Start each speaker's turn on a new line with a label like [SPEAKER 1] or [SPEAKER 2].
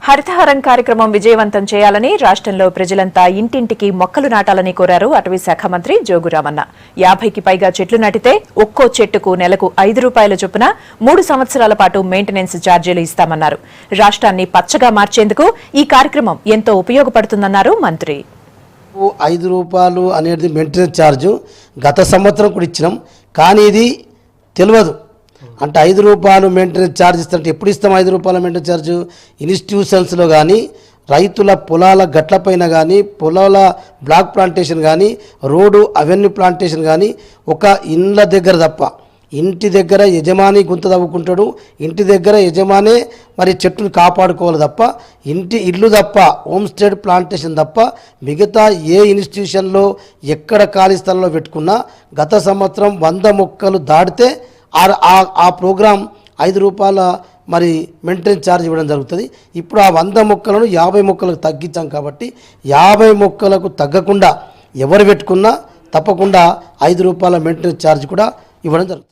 [SPEAKER 1] హరితహారం కార్యక్రమం విజయవంతం చేయాలని రాష్ట్రంలో ప్రజలంతా ఇంటింటికి మొక్కలు నాటాలని కోరారు అటవీ శాఖ మంత్రి జోగురామన్న. 50కి పైగా చెట్లు నాటితే ఒక్కో చెట్టుకు నెలకు ₹5 చొప్పున 3 సంవత్సరాల పాటు మెయింటెనెన్స్ ఛార్జీలు ఇస్తామన్నారు. రాష్ట్రాన్ని పచ్చగా మార్చేందుకు ఈ కార్యక్రమం ఎంతో ఉపయోగపడుతుందన్నారు మంత్రి.
[SPEAKER 2] ₹5 అనేది మెయింటెనెన్స్ ఛార్జ్ గత సంవత్సరం కూడా ఇచ్చినాం, కానీ ఇది తెలియదు. అంటే ₹5 మెయింటెనెన్స్ ఛార్జ్ ఇస్తారంటే ఎప్పుడు ఇస్తాం? ₹5 మెయింటెనెన్స్ ఛార్జ్ ఇన్స్టిట్యూషన్స్లో కానీ, రైతుల పొలాల గట్లపైన కానీ, పొలాల బ్లాక్ ప్లాంటేషన్ కానీ, రోడ్డు అవెన్యూ ప్లాంటేషన్ కానీ, ఒక ఇండ్ల దగ్గర తప్ప, ఇంటి దగ్గర యజమాని గుంత తవ్వుకుంటాడు, ఇంటి దగ్గర యజమానే మరి చెట్టును కాపాడుకోవాలి తప్ప, ఇల్లు తప్ప, హోమ్ స్టేడ్ ప్లాంటేషన్ తప్ప మిగతా ఏ ఇన్స్టిట్యూషన్లో ఎక్కడ ఖాళీ స్థలంలో పెట్టుకున్నా గత సంవత్సరం 100 మొక్కలు దాటితే ఆ ప్రోగ్రాం ₹5 మరి మెయింటెనెన్స్ ఛార్జ్ ఇవ్వడం జరుగుతుంది. ఇప్పుడు ఆ 100 మొక్కలను 50 మొక్కలకు తగ్గించాం కాబట్టి 50 మొక్కలకు తగ్గకుండా ఎవరు పెట్టుకున్నా తప్పకుండా ₹5 మెయింటెనెన్స్ ఛార్జ్ కూడా ఇవ్వడం జరుగుతుంది.